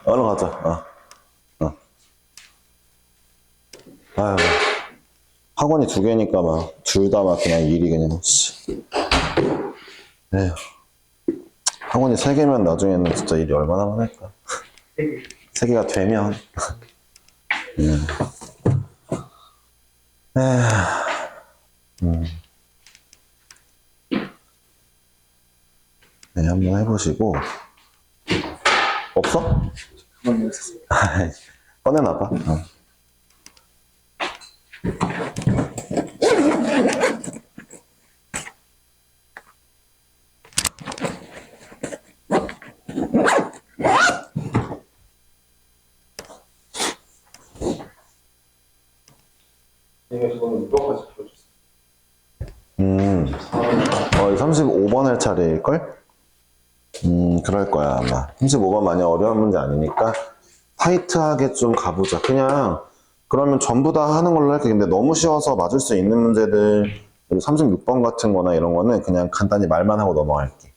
얼른 가자. 아유, 학원이 2개니까 막, 둘 다 막 그냥 일이 그냥, 씨. 에휴. 학원이 3개면 나중에는 진짜 일이 얼마나 많을까. 3개가 되면. 네, 한번 해보시고. 없어? 꺼내놔봐. 이게 저는 이거까지 들어줬어요. 35번 할 차례일걸? 그럴 거야, 아마. 35번 많이 어려운 문제 아니니까 타이트하게 좀 가보자. 그냥, 그러면 전부 다 하는 걸로 할게. 근데 너무 쉬워서 맞을 수 있는 문제들, 36번 같은 거나 이런 거는 그냥 간단히 말만 하고 넘어갈게.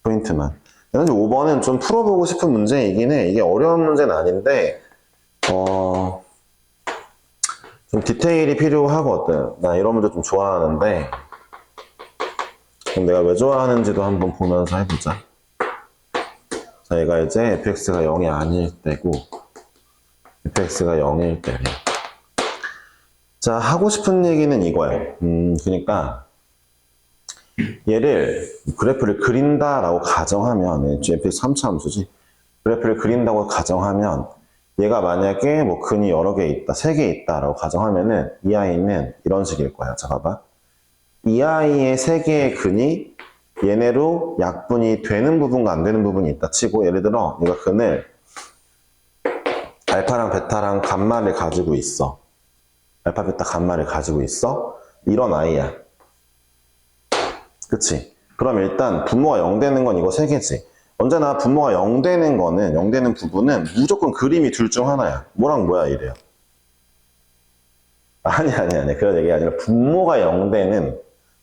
포인트만. 35번은 좀 풀어보고 싶은 문제이긴 해. 이게 어려운 문제는 아닌데, 좀 디테일이 필요하거든. 나 이런 문제 좀 좋아하는데, 그럼 내가 왜 좋아하는지도 한번 보면서 해보자. 자, 얘가 이제 fx가 0이 아닐 때고, fx가 0일 때래. 자, 하고 싶은 얘기는 이거야. 그러니까, 얘를, 그래프를 그린다라고 가정하면, fx 3차 함수지. 그래프를 그린다고 가정하면, 얘가 만약에 뭐 근이 여러 개 있다, 3개 있다라고 가정하면은, 이 아이는 이런 식일 거야. 자, 봐봐. 이 아이의 3개의 근이 얘네로 약분이 되는 부분과 안 되는 부분이 있다 치고, 예를 들어 얘가 근을 알파랑 베타랑 감마를 가지고 있어. 알파, 베타, 감마를 가지고 있어. 이런 아이야. 그치? 그럼 일단 분모가 0 되는 건 이거 3개지. 언제나 분모가 0 되는 거는, 0 되는 부분은 무조건 그림이 둘 중 하나야. 뭐랑 뭐야 이래요. 아니. 그런 얘기가 아니라 분모가 0 되는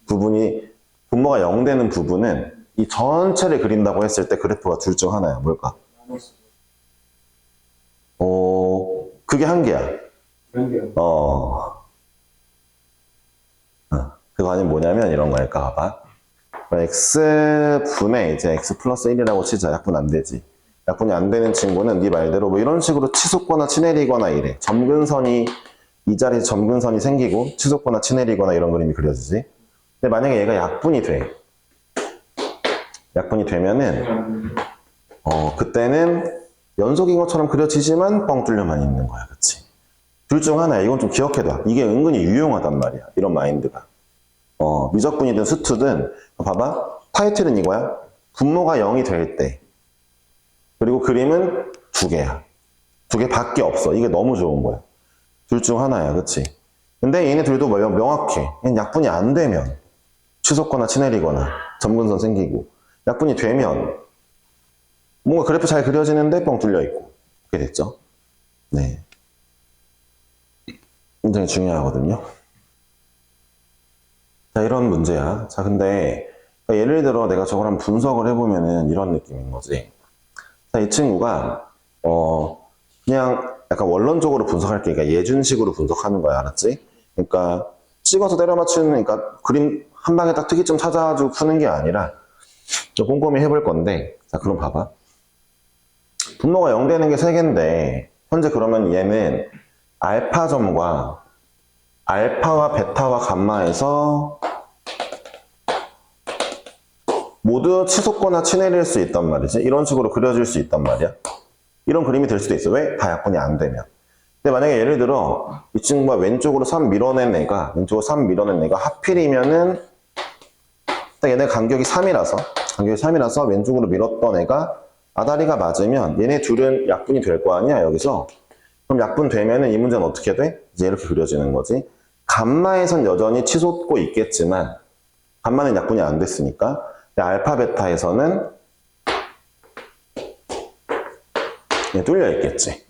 부분이, 분모가 0 되는 부분은 이 전체를 그린다고 했을 때 그래프가 둘 중 하나야. 뭘까? 그게 한 개야. 그거 아니면 뭐냐면 이런 거니까 봐봐. x분의 이제 x 플러스 1이라고 치자. 약분 안 되지. 약분이 안 되는 친구는 네 말대로 뭐 이런 식으로 치솟거나 치내리거나 이래. 점근선이, 이 자리에 점근선이 생기고 치솟거나 치내리거나 이런 그림이 그려지지. 근데 만약에 얘가 약분이 돼. 약분이 되면은, 그때는 연속인 것처럼 그려지지만 뻥 뚫려만 있는 거야. 그치? 둘 중 하나야. 이건 좀 기억해둬. 이게 은근히 유용하단 말이야. 이런 마인드가. 미적분이든 수투든, 봐봐. 타이틀은 이거야. 분모가 0이 될 때. 그리고 그림은 2개야. 2개밖에 없어. 이게 너무 좋은 거야. 둘 중 하나야. 그치? 근데 얘네 둘도 명확해. 약분이 안 되면, 치솟거나 치내리거나, 점근선 생기고, 약분이 되면, 뭔가 그래프 잘 그려지는데 뻥 뚫려 있고. 그렇게 됐죠? 네. 굉장히 중요하거든요. 자, 이런 문제야. 자, 근데, 예를 들어 내가 저걸 한번 분석을 해보면은 이런 느낌인 거지. 자, 이 친구가, 그냥 약간 원론적으로 분석할게. 그러니까 예준식으로 분석하는 거야. 알았지? 그러니까, 찍어서 때려 맞추는, 그러니까 그림 한 방에 딱 특이점 찾아가지고 푸는 게 아니라, 좀 꼼꼼히 해볼 건데, 자, 그럼 봐봐. 분모가 0 되는 게 3개인데, 현재 그러면 얘는 알파점과 알파와 베타와 감마에서 모두 치솟거나 치내릴 수 있단 말이지. 이런 식으로 그려질 수 있단 말이야. 이런 그림이 될 수도 있어. 왜? 다 약분이 안 되면. 근데 만약에 예를 들어 이 친구가 왼쪽으로 3 밀어낸 애가, 왼쪽으로 3 밀어낸 애가 하필이면은 딱 얘네 간격이 3이라서 왼쪽으로 밀었던 애가 아다리가 맞으면 얘네 둘은 약분이 될 거 아니야, 여기서. 그럼 약분 되면은 이 문제는 어떻게 돼? 이제 이렇게 그려지는 거지. 감마에선 여전히 치솟고 있겠지만, 감마는 약분이 안 됐으니까, 알파, 베타에서는 뚫려 있겠지.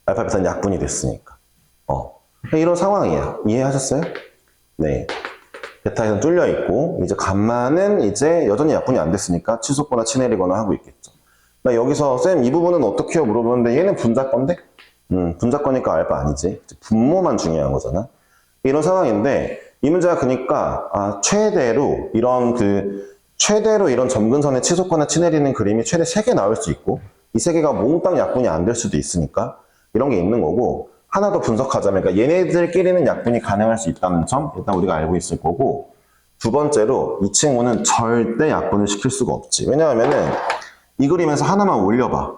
알파, 베타는 약분이 됐으니까. 이런 상황이야. 이해하셨어요? 네. 베타에서는 뚫려 있고, 이제 감마는 이제 여전히 약분이 안 됐으니까 치솟거나 치내리거나 하고 있겠죠. 나 여기서 쌤 이 부분은 어떻게 해요? 물어보는데 얘는 분자건데? 분자거니까 알바 아니지. 분모만 중요한 거잖아. 이런 상황인데 이 문제가 그러니까 최대로 이런 점근선의 치솟거나 치내리는 그림이 최대 3개 나올 수 있고 이 3개가 몽땅 약분이 안 될 수도 있으니까 이런 게 있는 거고 하나 더 분석하자면 그러니까 얘네들끼리는 약분이 가능할 수 있다는 점 일단 우리가 알고 있을 거고 두 번째로 이 친구는 절대 약분을 시킬 수가 없지. 왜냐하면은 이 그림에서 하나만 올려봐.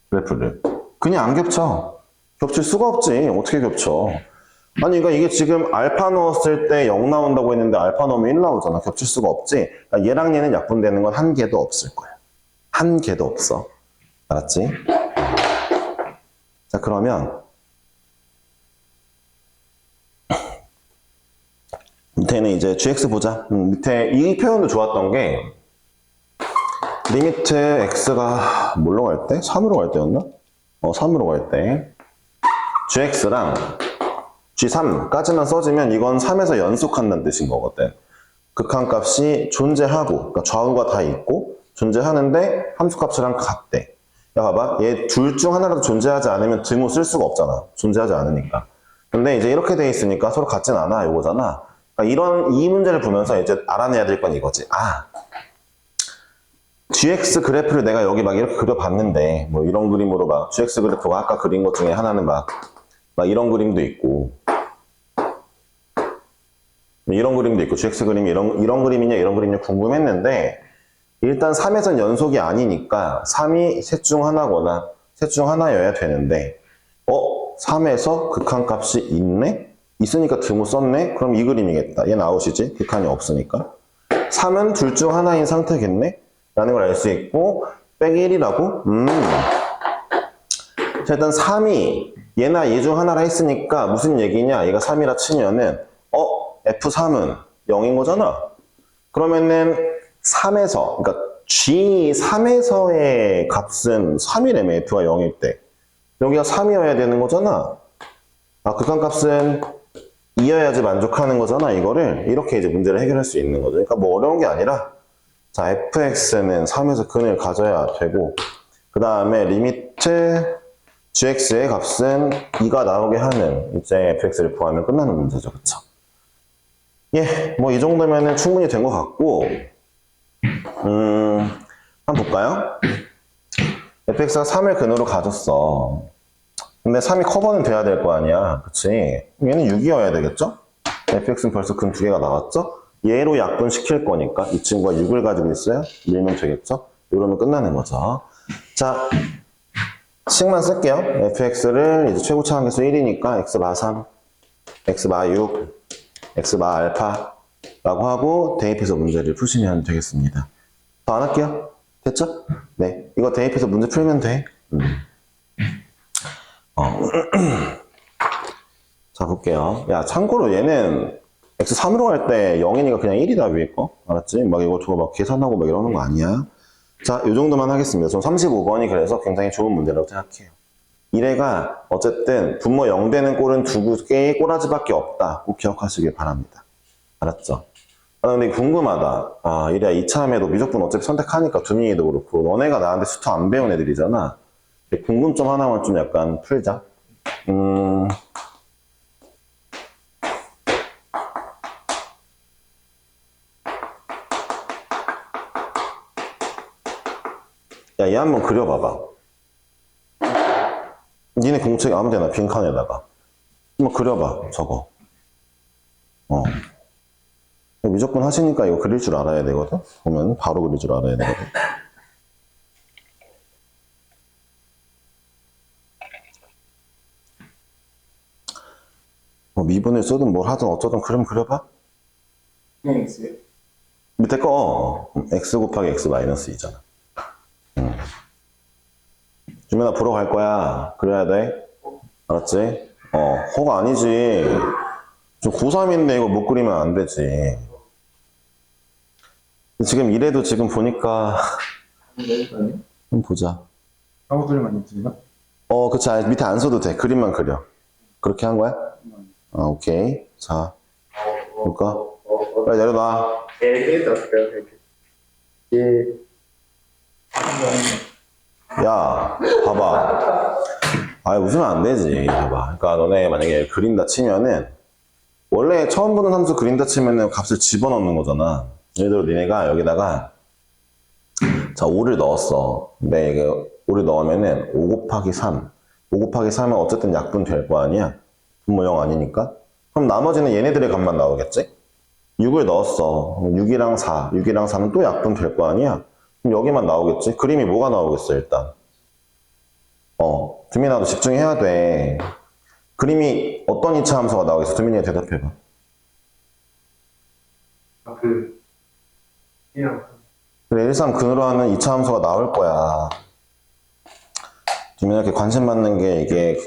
그래프를. 그냥 안 겹쳐. 겹칠 수가 없지. 어떻게 겹쳐. 아니, 그러니까 이게 지금 알파 넣었을 때 0 나온다고 했는데 알파 넣으면 1 나오잖아. 겹칠 수가 없지. 그러니까 얘랑 얘는 약분되는 건 한 개도 없을 거야. 한 개도 없어. 알았지? 자, 그러면 밑에는 이제 gx 보자. 밑에 이 표현도 좋았던 게 리미트 x가 뭘로 갈 때? 3으로 갈 때였나? 3으로 갈 때 gx랑 g3까지만 써지면 이건 3에서 연속한다는 뜻인 거거든. 극한값이 존재하고 그러니까 좌우가 다 있고 존재하는데 함수값이랑 같대. 야 봐봐, 얘 둘 중 하나라도 존재하지 않으면 등호 쓸 수가 없잖아. 존재하지 않으니까. 근데 이제 이렇게 돼 있으니까 서로 같진 않아 요거잖아. 그러니까 이 문제를 보면서 이제 알아내야 될 건 이거지. GX 그래프를 내가 여기 막 이렇게 그려봤는데, 뭐 이런 그림으로 막, GX 그래프가 아까 그린 것 중에 하나는 막 이런 그림도 있고, 이런 그림도 있고, GX 그림이 이런 그림이냐, 이런 그림이냐 궁금했는데, 일단 3에선 연속이 아니니까, 3이 셋 중 하나거나, 셋 중 하나여야 되는데, 3에서 극한값이 있네? 있으니까 등호 썼네? 그럼 이 그림이겠다. 얘는 아웃이지? 극한이 없으니까. 3은 둘 중 하나인 상태겠네? 라는 걸 알 수 있고, 빼기 1이라고? 자, 일단 3이 얘나 얘 중 하나라 했으니까 무슨 얘기냐? 얘가 3이라 치면은, F3은 0인 거잖아? 그러면은 3에서, 그러니까 G3에서의 값은 3이라며, F가 0일 때. 여기가 3이어야 되는 거잖아? 극한값은 2여야지 만족하는 거잖아, 이거를. 이렇게 이제 문제를 해결할 수 있는 거죠. 그러니까 뭐 어려운 게 아니라, 자, fx는 3에서 근을 가져야 되고, 그 다음에 리미트 gx의 값은 2가 나오게 하는 이제 fx를 구하면 끝나는 문제죠. 그쵸? 예, 뭐 이 정도면은 충분히 된 것 같고, 한번 볼까요? fx가 3을 근으로 가졌어. 근데 3이 커버는 돼야 될 거 아니야. 그치? 얘는 6이어야 되겠죠? fx는 벌써 근 2개가 나왔죠? 얘로 약분시킬 거니까 이 친구가 6을 가지고 있어요? 밀면 되겠죠? 이러면 끝나는 거죠. 자, 식만 쓸게요. fx를 이제 최고차 한계수 1이니까 x 바 3, x 바 6, x 바 알파 라고 하고 대입해서 문제를 푸시면 되겠습니다. 더 안 할게요. 됐죠? 네, 이거 대입해서 문제 풀면 돼. 자, 볼게요. 야, 참고로 얘는 x3으로 갈 때 0이니까 그냥 1이다, 위에 거. 알았지? 막 이거 저거 막 계산하고 막 이러는 거 아니야. 자, 요 정도만 하겠습니다. 전 35번이 그래서 굉장히 좋은 문제라고 생각해요. 이래가 어쨌든 분모 0 되는 꼴은 2개의 꼬라지밖에 없다. 꼭 기억하시길 바랍니다. 알았죠? 근데 궁금하다. 이래야 이참에도 미적분 어차피 선택하니까 두민이도 그렇고 너네가 나한테 수트 안 배운 애들이잖아. 궁금점 하나만 좀 약간 풀자. 야, 얘 한번 그려봐봐. 니네 공책 아무 데나 빈칸에다가. 한번 그려봐, 저거. 미적분 하시니까 이거 그릴 줄 알아야 되거든? 보면 바로 그릴 줄 알아야 되거든. 뭐 미분을 쓰든 뭘 하든 어쩌든 그림 그려봐. 그냥 X요? 밑에 거 x 곱하기 x 마이너스 2잖아. 주민아 보러 갈 거야. 그래야 돼. 알았지? 허가 아니지. 저 고3인데 이거 못 그리면 안 되지. 지금 이래도 지금 보니까 한번 보자. 아무들만 있지나? 그치. 밑에 안 써도 돼. 그림만 그려. 그렇게 한 거야? 오케이. 자, 볼까? 빨리 내려놔. 이렇게 어떻게 이렇게. 예. 야, 봐봐. 아, 웃으면 안 되지. 봐봐. 그러니까 너네 만약에 그린다 치면은, 원래 처음 보는 함수 그린다 치면은 값을 집어넣는 거잖아. 예를 들어 니네가 여기다가, 자, 5를 넣었어. 근데 이게 5를 넣으면은 5 곱하기 3. 5 곱하기 3은 어쨌든 약분 될 거 아니야? 분모 0 아니니까? 그럼 나머지는 얘네들의 값만 나오겠지? 6을 넣었어. 6이랑 4. 6이랑 4는 또 약분 될 거 아니야? 그럼 여기만 나오겠지? 그림이 뭐가 나오겠어, 일단? 두민아도 집중해야 돼. 그림이 어떤 2차 함수가 나오겠어? 두민이가 대답해봐. 그냥 그래, 일상 근으로 하는 2차 함수가 나올 거야. 두민아 이렇게 관심 받는 게 이게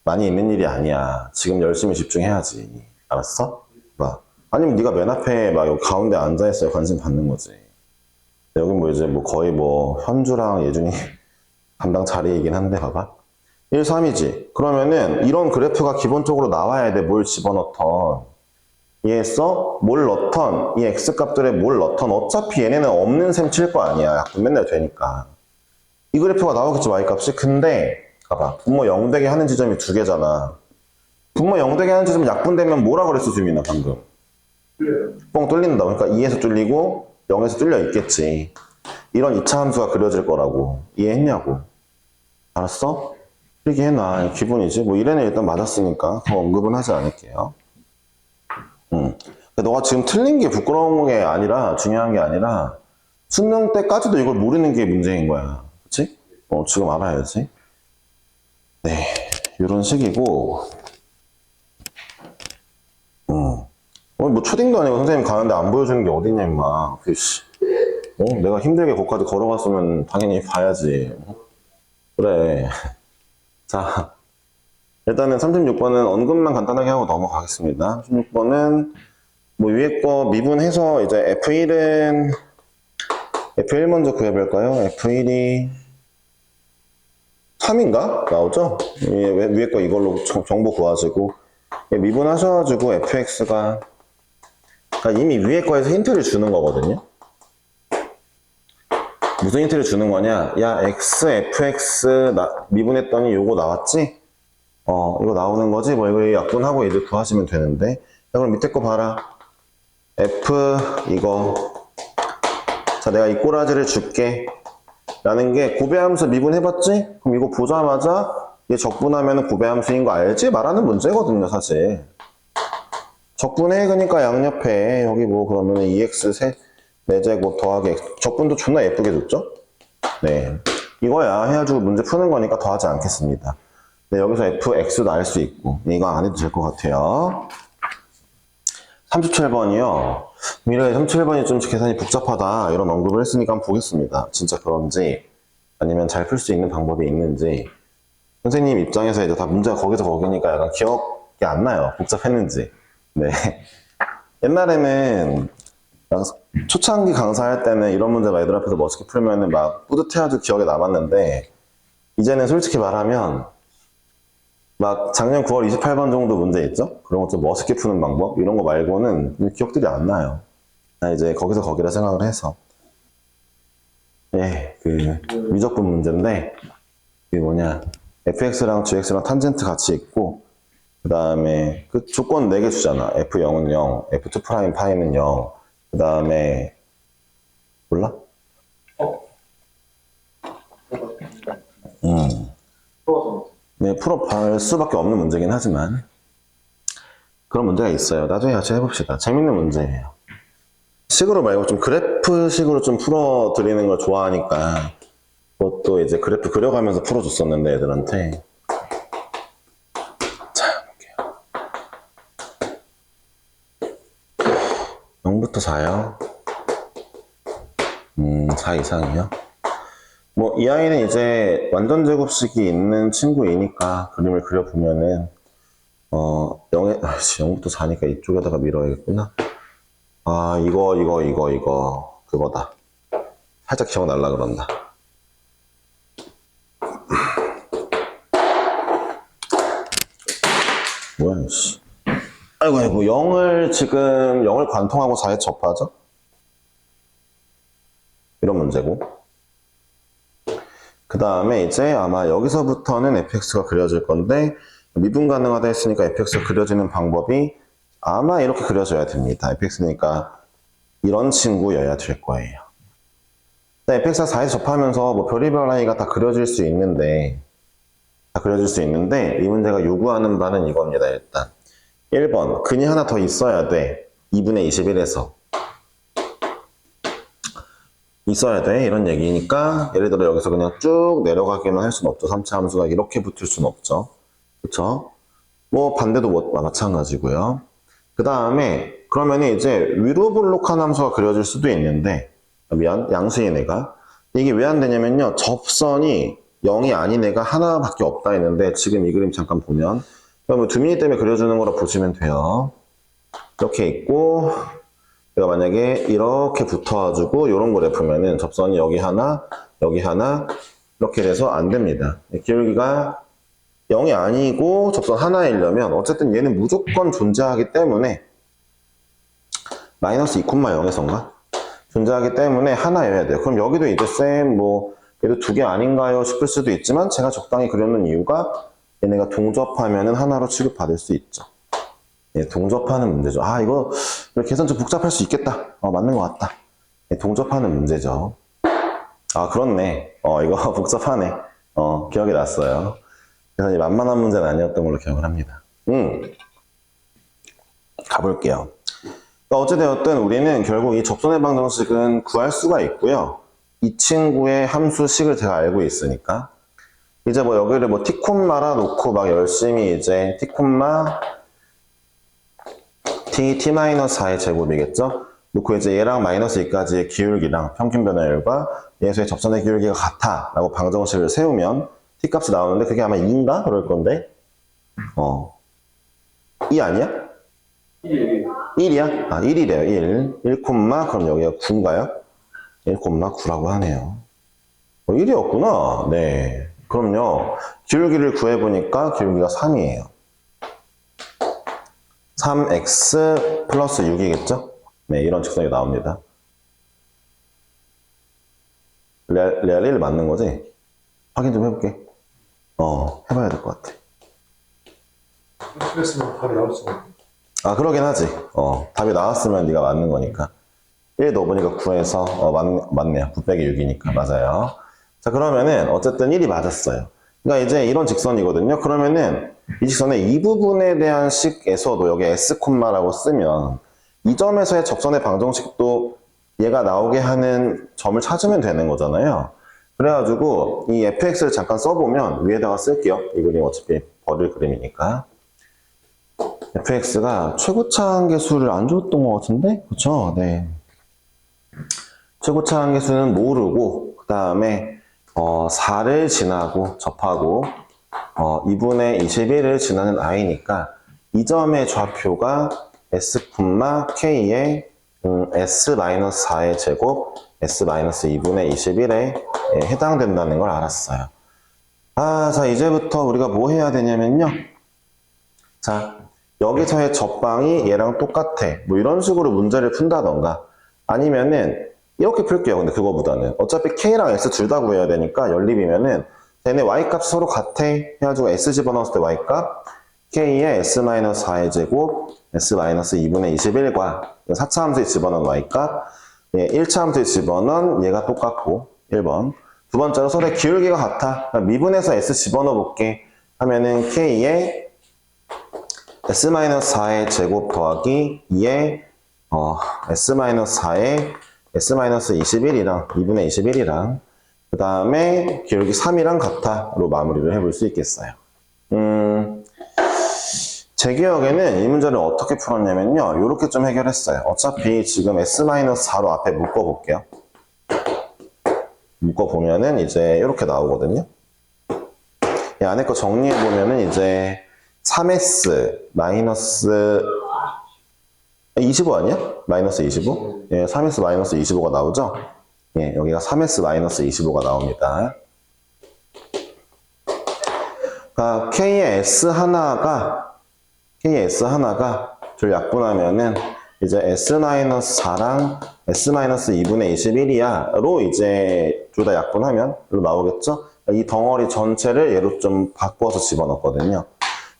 많이 있는 일이 아니야. 지금 열심히 집중해야지. 알았어? 봐. 아니면 네가 맨 앞에 막 여기 가운데 앉아있어야 관심 받는 거지. 여기 이제 거의 현주랑 예준이 담당 자리이긴 한데 봐봐. 1, 3이지. 그러면은 이런 그래프가 기본적으로 나와야 돼. 뭘 집어넣던. 이해했어? 뭘 넣던, 이 x값들에 뭘 넣던 어차피 얘네는 없는 셈 칠 거 아니야. 약분 맨날 되니까. 이 그래프가 나오겠지, y값이. 근데 봐봐. 분모 0 되게 하는 지점이 두 개잖아. 분모 0 되게 하는 지점 약분되면 뭐라 그랬어, 주민아, 방금? 뻥 뚫린다. 그러니까 2에서 뚫리고 0에서 뚫려 있겠지. 이런 2차 함수가 그려질 거라고. 이해했냐고. 알았어? 이렇게 해놔. 기본이지. 이래는 일단 맞았으니까 더 언급은 하지 않을게요. 너가 지금 틀린 게 부끄러운 게 아니라, 중요한 게 아니라, 수능 때까지도 이걸 모르는 게 문제인 거야. 그치? 지금 알아야지. 네. 이런 식이고, 초딩도 아니고 선생님 가는데 안 보여주는 게 어딨냐, 임마. 내가 힘들게 거기까지 걸어갔으면 당연히 봐야지. 그래. 자, 일단은 36번은 언급만 간단하게 하고 넘어가겠습니다. 36번은 위에 거 미분해서 이제 F1 먼저 구해볼까요? F1이 3인가? 나오죠? 위에 거 이걸로 정보 구하시고 미분하셔가지고 fx가 그러니까 이미 위에 거에서 힌트를 주는 거거든요. 무슨 힌트를 주는 거냐? 야, x, fx 미분했더니 요거 나왔지? 이거 나오는 거지? 이거 약분하고 이제 구하시면 되는데. 야, 그럼 밑에 거 봐라. f 이거. 자, 내가 이 꼬라지를 줄게. 라는 게 고배함수 미분해봤지? 그럼 이거 보자마자 얘 적분하면 고배함수인 거 알지? 말하는 문제거든요, 사실. 적분해, 그러니까 양옆에 여기 그러면 2x 4제곱 더하기 x. 적분도 존나 예쁘게 줬죠? 네. 이거야. 해가지고 문제 푸는 거니까 더하지 않겠습니다. 네, 여기서 fx도 알 수 있고. 이거 안 해도 될 것 같아요. 37번이요. 미래에 37번이 좀 계산이 복잡하다. 이런 언급을 했으니까 한번 보겠습니다. 진짜 그런지, 아니면 잘 풀 수 있는 방법이 있는지. 선생님 입장에서 이제 다 문제가 거기서 거기니까 약간 기억이 안 나요. 복잡했는지. 네. 옛날에는 초창기 강사할 때는 이런 문제가 애들 앞에서 멋있게 풀면은 막 뿌듯해가지고 기억에 남았는데, 이제는 솔직히 말하면 작년 9월 28번 정도 문제 있죠? 그런 거 좀 멋있게 푸는 방법? 이런 거 말고는 기억들이 안 나요. 이제 거기서 거기라 생각을 해서. 예, 미적분 문제인데, fx랑 gx랑 탄젠트 같이 있고, 그 다음에 조건 4개 주잖아. f0은 0, f2' 파이는 0, 그 다음에, 몰라? 네, 풀어볼 수밖에 없는 문제긴 하지만 그런 문제가 있어요. 나중에 같이 해봅시다. 재밌는 문제예요. 식으로 말고 좀 그래프식으로 좀 풀어드리는 걸 좋아하니까 그것도 이제 그래프 그려가면서 풀어줬었는데 애들한테. 자, 볼게요. 0부터 4요. 4 이상이요. 이 아이는 이제 완전 제곱식이 있는 친구이니까 그림을 그려보면은 0부터 4니까 이쪽에다가 밀어야겠구나. 아, 이거 그거다. 살짝 기억날라 그런다. 뭐야, 씨. 아이고 0을 관통하고 4에 접하죠? 이런 문제고. 그 다음에 이제 아마 여기서부터는 fx가 그려질 건데, 미분 가능하다 했으니까 fx가 그려지는 방법이 아마 이렇게 그려져야 됩니다. fx니까 이런 친구여야 될 거예요. fx가 4에서 접하면서 뭐 별의별 아이가 다 그려질 수 있는데, 이 문제가 요구하는 바는 이겁니다, 일단. 1번, 근이 하나 더 있어야 돼. 2분의 21에서. 있어야 돼. 이런 얘기니까, 예를 들어 여기서 그냥 쭉 내려가기만 할 수는 없죠. 3차 함수가 이렇게 붙을 수는 없죠. 그쵸? 뭐, 반대도 마찬가지고요. 그 다음에, 그러면 이제 위로 볼록한 함수가 그려질 수도 있는데, 양수인 애가. 이게 왜 안 되냐면요. 접선이 0이 아닌 애가 하나밖에 없다 했는데, 지금 이 그림 잠깐 보면, 그러면 두민이 때문에 그려주는 거라 보시면 돼요. 이렇게 있고, 내가 만약에 이렇게 붙어가지고, 요런 그래프면은 접선이 여기 하나, 이렇게 돼서 안 됩니다. 기울기가 0이 아니고 접선 하나이려면, 어쨌든 얘는 무조건 존재하기 때문에, 마이너스 2,0에서인가? 존재하기 때문에 하나여야 돼요. 그럼 여기도 이제 쌤, 그래도 두 개 아닌가요? 싶을 수도 있지만, 제가 적당히 그려놓은 이유가, 얘네가 동접하면은 하나로 취급받을 수 있죠. 예, 동접하는 문제죠. 아, 이거 계산 좀 복잡할 수 있겠다. 맞는 것 같다. 예, 동접하는 문제죠. 아, 그렇네. 이거 복잡하네. 기억이 났어요. 계산이 만만한 문제는 아니었던 걸로 기억을 합니다. 가볼게요. 그러니까 어찌되었든 우리는 결국 이 접선의 방정식은 구할 수가 있고요. 이 친구의 함수식을 제가 알고 있으니까. 이제 여기를 티콤마라 놓고 막 열심히 이제 티콤마 t-4의 제곱이겠죠? 놓고 이제 얘랑 마이너스 2까지의 기울기랑 평균 변화율과 예수의 접선의 기울기가 같아 라고 방정식을 세우면 t 값이 나오는데 그게 아마 2인가? 그럴 건데 2 아니야? 1이야? 아, 1이래요. 1, 그럼 여기가 9인가요? 1,9라고 하네요. 1이었구나. 네. 그럼요. 기울기를 구해보니까 기울기가 3이에요. 3x 플러스 6이겠죠? 네, 이런 직선이 나옵니다. 레알 1 맞는 거지? 확인 좀 해볼게. 해봐야 될 것 같아. 그랬으면 답이 나올 수 없네. 아, 그러긴 하지. 답이 나왔으면 네가 맞는 거니까. 1 넣어보니까 9에서, 맞네요. 9 빼기 6이니까. 맞아요. 자, 그러면은, 어쨌든 1이 맞았어요. 그러니까 이제 이런 직선이거든요. 그러면은, 이 직선의 이 부분에 대한 식에서도 여기 S 콤마라고 쓰면, 이 점에서의 접선의 방정식도 얘가 나오게 하는 점을 찾으면 되는 거잖아요. 그래가지고, 이 fx를 잠깐 써보면, 위에다가 쓸게요. 이 그림 어차피 버릴 그림이니까. fx가 최고차 한계수를 안 줬던 것 같은데? 그쵸? 네. 최고차 한계수는 모르고, 그 다음에, 4를 지나고, 접하고, 2분의 21을 지나는 i니까, 이 점의 좌표가 s, k의 s-4의 제곱, s-2분의 21에 해당된다는 걸 알았어요. 아, 자, 이제부터 우리가 뭐 해야 되냐면요. 자, 여기서의 접방이 얘랑 똑같아. 뭐 이런 식으로 문제를 푼다던가. 아니면은, 이렇게 풀게요. 근데 그거보다는. 어차피 K랑 S 둘 다 구해야 되니까 연립이면은, 얘네 Y값이 서로 같아. 해가지고 S 집어넣었을 때 Y값, K의 S-4의 제곱, S-2분의 21과 4차 함수에 집어넣은 Y값, 1차 함수에 집어넣은 얘가 똑같고, 1번. 두 번째로 서로의 기울기가 같아. 그러니까 미분해서 S 집어넣어 볼게. 하면은 K의 S-4의 제곱 더하기 2의 S-4의 S-21이랑 2분의 21이랑 그 다음에 기울기 3이랑 같아로 마무리를 해볼 수 있겠어요. 제 기억에는 이 문제를 어떻게 풀었냐면요. 이렇게 좀 해결했어요. 어차피 지금 S-4로 앞에 묶어볼게요. 묶어보면은 이제 이렇게 나오거든요. 이 안에 거 정리해보면은 이제 3S 마이너스 25 아니야? 마이너스 25? 예, 3S 마이너스 25가 나오죠? 예, 여기가 3S 마이너스 25가 나옵니다. 그러니까 K의 S 하나가 둘 약분하면은 이제 S-4랑 S-2분의 21이야 로 이제 둘 다 약분하면 로 나오겠죠? 이 덩어리 전체를 얘로 좀 바꿔서 집어넣거든요.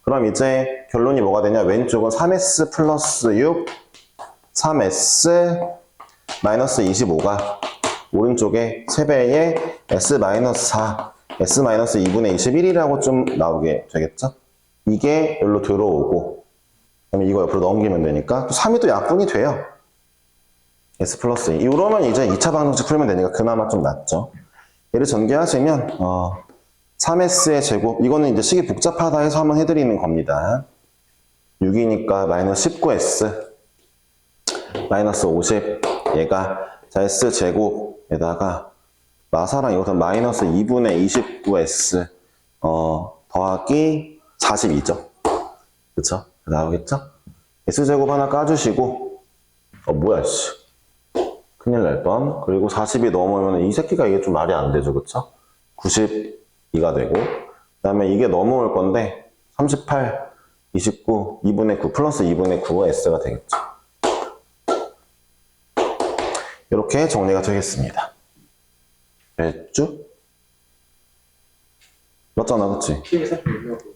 그럼 이제 결론이 뭐가 되냐? 왼쪽은 3s 플러스 6, 3s 마이너스 25가 오른쪽에 3배의 s 마이너스 4, s 마이너스 2분의 21이라고 좀 나오게 되겠죠? 이게 여기로 들어오고, 그다음에 이거 옆으로 넘기면 되니까, 또 3이 또 약분이 돼요. s 플러스 2. 이러면 이제 2차 방정식 풀면 되니까 그나마 좀 낫죠. 얘를 전개하시면, 3s의 제곱, 이거는 이제 식이 복잡하다 해서 한번 해드리는 겁니다. 6이니까 마이너스 19s, 마이너스 50, 얘가, 자, s 제곱에다가, 마사랑 이것은 마이너스 2분의 29s, 더하기 42죠. 그쵸? 나오겠죠? s제곱 하나 까주시고, 뭐야, 씨. 큰일 날 뻔. 그리고 40이 넘으면 이 새끼가 이게 좀 말이 안 되죠. 그쵸? 92가 되고, 그 다음에 이게 넘어올 건데, 38, 29, 2분의 9, 플러스 2분의 9가 s가 되겠죠. 이렇게 정리가 되겠습니다. 됐죠? 맞잖아, 그치? 팀이 살짝 유명하고.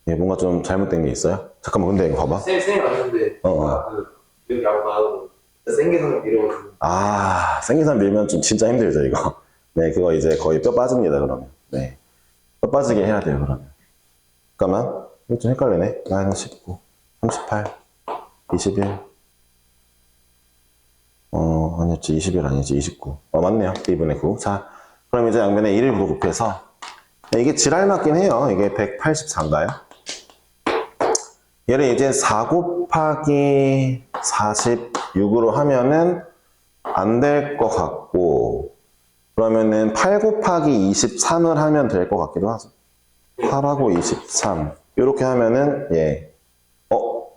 예, 뭔가 좀 잘못된 게 있어요? 잠깐만, 근데 이거 봐봐. 쌤 왔는데, 여기 야구 생계선을 밀어가지고. 생기산 밀면 좀 진짜 힘들죠, 이거. 네, 그거 이제 거의 뼈 빠집니다, 그러면. 네. 뼈 빠지게 해야 돼요, 그러면. 잠깐만. 이거 좀 헷갈리네. 마이너스 19, 38, 21. 아니었지. 21 아니지. 29. 맞네요. 2분의 9. 자, 그럼 이제 양면에 1을 곱해서. 이게 지랄 맞긴 해요. 이게 184인가요? 얘를 이제 4 곱하기 46으로 하면은 안 될 것 같고, 그러면은 8 곱하기 23을 하면 될 것 같기도 하죠. 8하고 23. 이렇게 하면은, 예.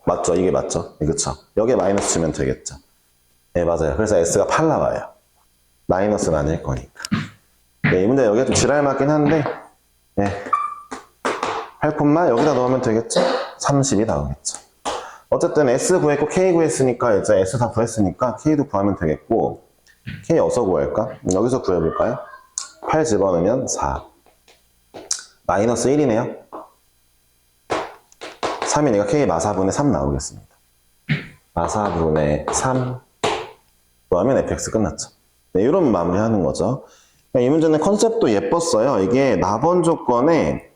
맞죠. 이게 맞죠. 그쵸. 여기에 마이너스 주면 되겠죠. 네, 맞아요. 그래서 S가 8 나와요. 마이너스는 아닐 거니까. 네, 이 문제 여기가 좀 지랄 맞긴 한데, 네. 8 콤마 여기다 넣으면 되겠죠? 30이 나오겠죠. 어쨌든 S 구했고 K 구했으니까 이제 S 다 구했으니까 K도 구하면 되겠고, K 어디서 구할까? 여기서 구해볼까요? 8 집어넣으면 4. 마이너스 1이네요. 3이니까 K 마사분의 3 나오겠습니다. 마사분의 3 구하면 fx 끝났죠. 네, 이런 마무리 하는 거죠. 이 문제는 컨셉도 예뻤어요. 이게 나번 조건에,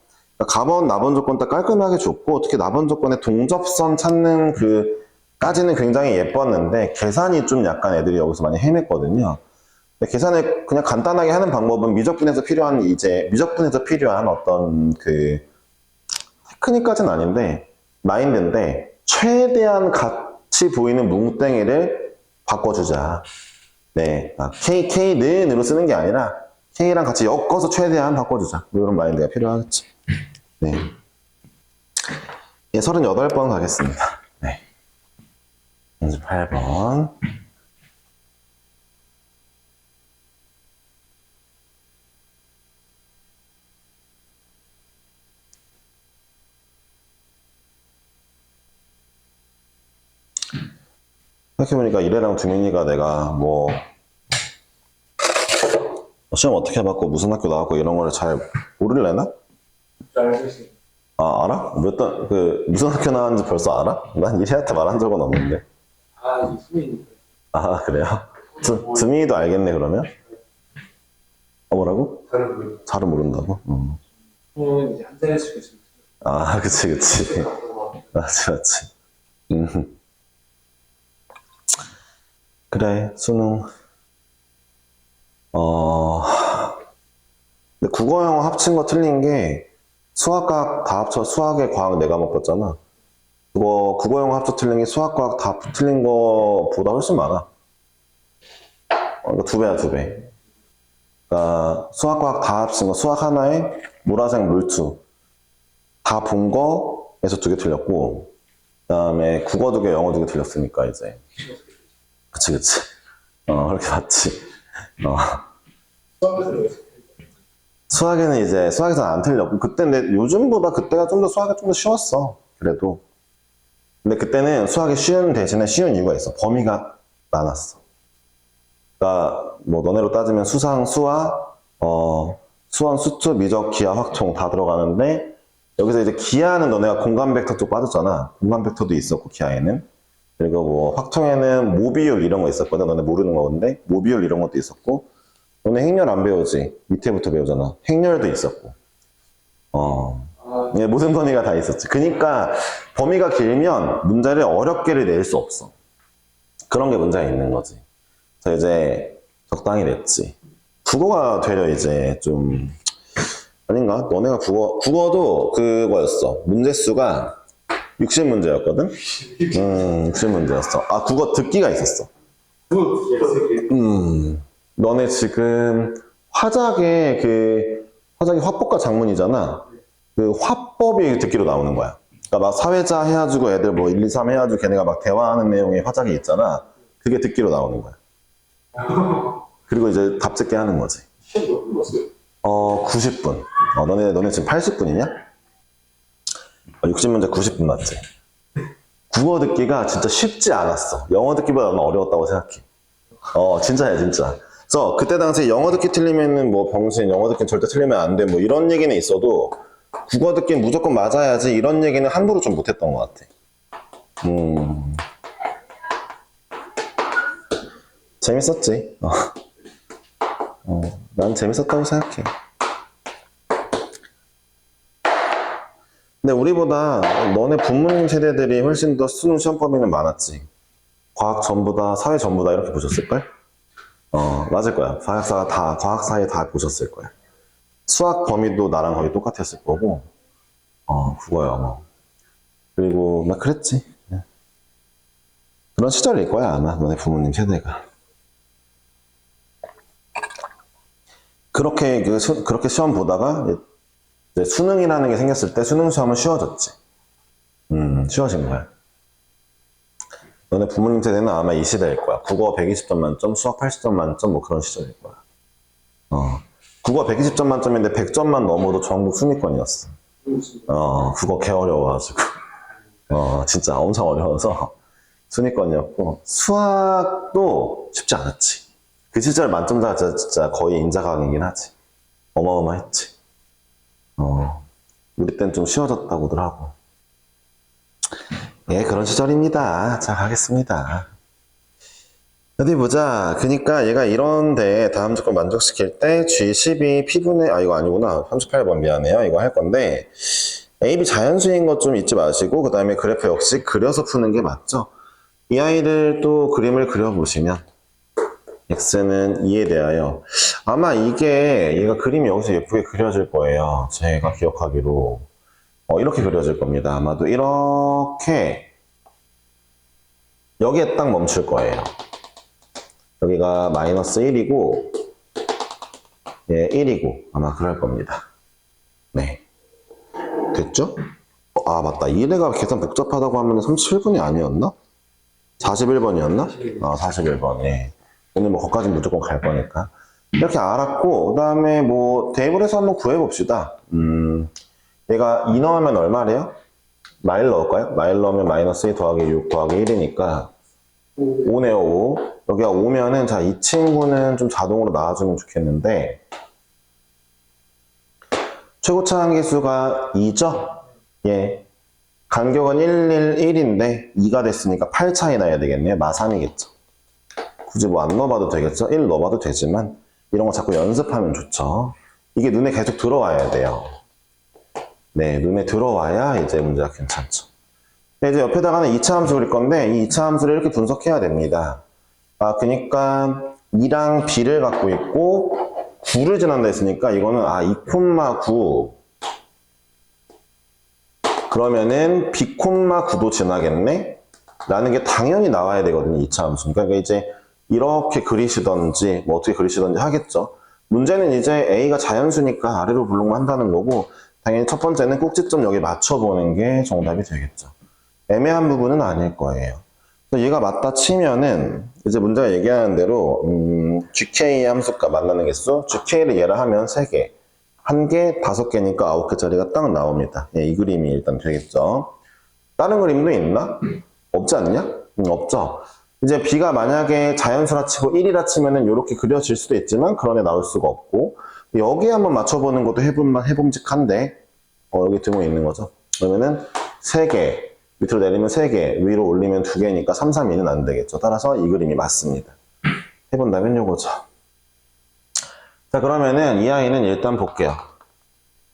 가번, 나번 조건 딱 깔끔하게 줬고, 특히 나번 조건에 동접선 찾는 까지는 굉장히 예뻤는데, 계산이 좀 약간 애들이 여기서 많이 헤맸거든요. 근데 계산을 그냥 간단하게 하는 방법은 미적분에서 필요한 어떤 테크닉까지는 아닌데, 마인드인데, 최대한 같이 보이는 뭉땡이를 바꿔주자. 네. K는으로 쓰는 게 아니라, K랑 같이 엮어서 최대한 바꿔주자. 이런 마인드가 필요하겠죠. 네. 예, 38번 가겠습니다. 네. 38번. 생각해보니까 이래랑 두민이가 내가 시험 어떻게 받고 무슨 학교 나왔고 이런 거를 잘 모를래나? 잘 알고 있어요. 알아? 무슨 학교 나왔는지 벌써 알아? 난 이래한테 말한 적은 없는데. 이 수민이니까. 그래요? 두민이도 알겠네, 그러면? 뭐라고? 잘은 모르겠어요. 잘은 모른다고? 저는 이제 한 살씩 했어요. 그치. 맞지. 그래, 수능. 근데 국어, 영어 합친 거 틀린 게, 수학과학 다 합쳐, 수학에 과학 내가 먹었잖아. 국어, 영어 합쳐 틀린 게 수학과학 다 틀린 거보다 훨씬 많아. 이거 2배야, 2배. 그러니까, 수학과학 다 합친 거, 수학 하나에 모라생, 물투. 다 본 거에서 2개 틀렸고, 그 다음에 국어 2개, 영어 2개 틀렸으니까, 이제. 그치. 그렇게 봤지. 수학에서는 안 틀렸고, 근데 요즘보다 그때가 좀 더 수학이 좀 더 쉬웠어. 그래도. 근데 그때는 수학이 쉬운 대신에 쉬운 이유가 있어. 범위가 많았어. 그러니까, 뭐 너네로 따지면 수상, 수화, 수원, 수투, 미적, 기하, 확통 다 들어가는데 여기서 이제 기하는 너네가 공간 벡터 쪽 빠졌잖아. 공간 벡터도 있었고 기하에는. 그리고 뭐 확통에는 모비율 이런 거 있었거든. 너네 모르는 건데 모비율 이런 것도 있었고 너네 행렬 안 배우지? 밑에부터 배우잖아. 행렬도 있었고. 예, 모든 범위가 다 있었지. 그러니까 범위가 길면 문제를 어렵게를 낼 수 없어. 그런 게 문제가 있는 거지. 그래서 이제 적당히 냈지. 국어가 되려 이제 좀 아닌가? 너네가 국어도 그거였어. 문제수가 60문제였거든? 60문제였어. 아, 국어 듣기가 있었어. 너네 지금 화작이 화법과 작문이잖아. 그 화법이 듣기로 나오는 거야. 그러니까 막 사회자 해가지고 애들 뭐 1, 2, 3 해가지고 걔네가 막 대화하는 내용의 화작이 있잖아. 그게 듣기로 나오는 거야. 그리고 이제 답 짓게 하는 거지. 시험 몇 분 봤어요? 90분. 너네 지금 80분이냐? 60문제 90분 맞지? 국어 듣기가 진짜 쉽지 않았어. 영어 듣기보다 는 어려웠다고 생각해. 진짜야, 진짜. 그래서 그때 당시에 영어 듣기 틀리면은 뭐 병신, 영어 듣기 절대 틀리면 안 돼. 뭐 이런 얘기는 있어도 국어 듣기는 무조건 맞아야지. 이런 얘기는 함부로 좀 못했던 것 같아. 재밌었지. 난 재밌었다고 생각해. 근데 우리보다 너네 부모님 세대들이 훨씬 더 수능 시험 범위는 많았지. 과학 전부다, 사회 전부다 이렇게 보셨을걸? 맞을 거야. 과학사에 다 보셨을 거야. 수학 범위도 나랑 거의 똑같았을 거고, 국어야, 뭐. 그리고, 막 그랬지. 그런 시절일 거야, 아마. 너네 부모님 세대가. 그렇게 시험 보다가, 이제 수능이라는 게 생겼을 때 수능 시험은 쉬워졌지. 쉬워진 거야. 너네 부모님 세대는 아마 이 시대일 거야. 국어 120점 만점, 수학 80점 만점, 뭐 그런 시절일 거야. 국어 120점 만점인데 100점만 넘어도 전국 순위권이었어. 국어 개 어려워가지고. 진짜 엄청 어려워서 순위권이었고, 수학도 쉽지 않았지. 그 시절 만점자가 진짜 거의 인자강이긴 하지. 어마어마했지. 우리 땐 좀 쉬워졌다고들 하고. 예, 그런 시절입니다. 자, 가겠습니다. 어디 보자. 그니까 얘가 이런데 다음 조건 만족시킬 때 G12 P분의, 이거 아니구나. 38번 미안해요. 이거 할 건데, AB 자연수인 것 좀 잊지 마시고, 그 다음에 그래프 역시 그려서 푸는 게 맞죠? 이 아이를 또 그림을 그려보시면, X는 2에 대하여, 아마 얘가 그림이 여기서 예쁘게 그려질 거예요. 제가 기억하기로. 이렇게 그려질 겁니다. 아마도 이렇게, 여기에 딱 멈출 거예요. 여기가 마이너스 1이고, 예, 1이고, 아마 그럴 겁니다. 네. 됐죠? 맞다. 얘네가 계산 복잡하다고 하면 37번이 아니었나? 41번이었나? 41번. 예. 오늘 뭐, 거기까지 무조건 갈 거니까. 이렇게 알았고, 그 다음에 뭐, 대입을 해서 한번 구해봅시다. 얘가 2 넣으면 얼마래요? 마일 넣을까요? 마일 넣으면 마이너스 2 더하기 6 더하기 1이니까, 5네요, 5. 여기가 5면은, 자, 이 친구는 좀 자동으로 나와주면 좋겠는데, 최고차 한계수가 2죠? 예. 간격은 1, 1, 1인데, 2가 됐으니까 8 차이 나야 되겠네요. 마 3이겠죠. 굳이 뭐 안 넣어봐도 되겠죠? 1 넣어봐도 되지만, 이런 거 자꾸 연습하면 좋죠. 이게 눈에 계속 들어와야 돼요. 네, 눈에 들어와야 이제 문제가 괜찮죠. 네, 이제 옆에다가는 2차 함수 그릴 건데, 이 2차 함수를 이렇게 분석해야 됩니다. 그러니까 2랑 b를 갖고 있고 9를 지난다 했으니까 이거는 2,9 그러면은 b,9도 지나겠네? 라는 게 당연히 나와야 되거든요. 2차 함수. 그러니까 이제 이렇게 그리시던지 뭐 어떻게 그리시던지 하겠죠. 문제는 이제 a가 자연수니까 아래로 블록만 한다는 거고, 당연히 첫 번째는 꼭지점 여기 맞춰보는 게 정답이 되겠죠. 애매한 부분은 아닐 거예요. 얘가 맞다 치면은 이제 문제가 얘기하는 대로 GK 함수값 만나는 개수, GK를 얘를 하면 3개, 1개, 5개니까 9개짜리가 딱 나옵니다. 예, 이 그림이 일단 되겠죠. 다른 그림도 있나? 없지 않냐? 없죠. 이제 b가 만약에 자연수라 치고 1이라 치면은 이렇게 그려질 수도 있지만 그런 애 나올 수가 없고, 여기에 한번 맞춰보는 것도 해봄직한데, 여기 등호 있는 거죠. 그러면은 3개, 밑으로 내리면 3개, 위로 올리면 2개니까 3, 3, 2는 안 되겠죠. 따라서 이 그림이 맞습니다. 해본다면 요거죠. 자, 그러면은 이 아이는 일단 볼게요.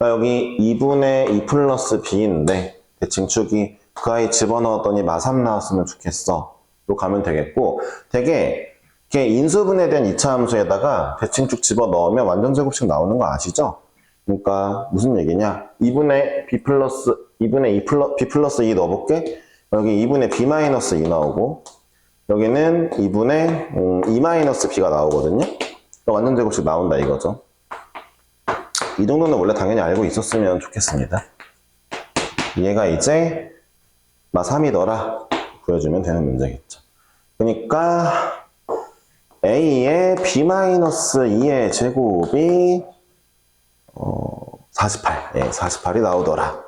여기 2분의 2 플러스 b인데 대칭축이 그 아이 집어넣었더니 마3 나왔으면 좋겠어. 로 가면 되겠고, 되게 이렇게 인수분해에 대한 2차 함수에다가 대칭축 집어넣으면 완전 제곱식 나오는 거 아시죠? 그러니까 무슨 얘기냐? 2분의 b 플러스 2분의 b 플러스 2 넣어볼게. 여기 2분의 b 마이너스 2 나오고, 여기는 2분의 2 마이너스 b가 나오거든요. 그러니까 완전 제곱식 나온다 이거죠. 이 정도는 원래 당연히 알고 있었으면 좋겠습니다. 얘가 이제 마3이더라 구해주면 되는 문제겠죠. 그러니까 a의 b-2의 제곱이 48, 예, 48이 나오더라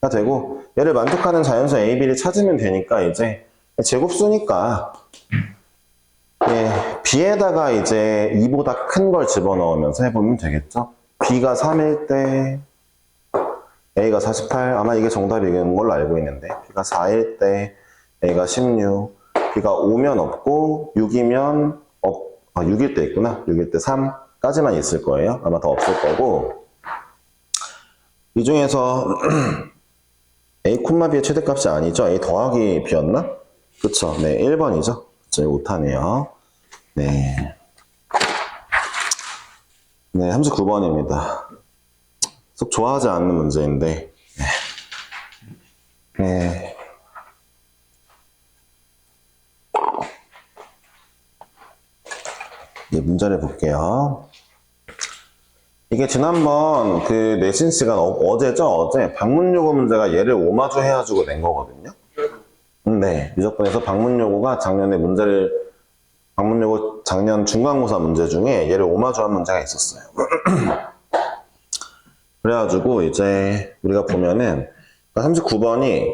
가 되고, 얘를 만족하는 자연수 a, b를 찾으면 되니까 이제 제곱수니까 예, b에다가 이제 2보다 큰 걸 집어넣으면서 해보면 되겠죠. b가 3일 때 a가 48, 아마 이게 정답인 걸로 알고 있는데, b가 4일 때 a가 16, b가 5면 없고 6이면 6일 때 있구나. 6일 때 3까지만 있을 거예요. 아마 더 없을 거고, 이 중에서 a, b의 최대값이 아니죠. a 더하기 b였나? 그쵸. 네, 1번이죠. 그쵸, 이거 오타네요. 네. 네, 39번입니다. 속 좋아하지 않는 문제인데. 네. 네, 문제를 볼게요. 이게 지난번 그 내신 시간 어제죠? 어제 방문요구 문제가 얘를 오마주 해가지고 낸 거거든요. 네, 유적분에서 방문요구가 방문요구 작년 중간고사 문제 중에 얘를 오마주한 문제가 있었어요. 그래가지고 이제 우리가 보면은 39번이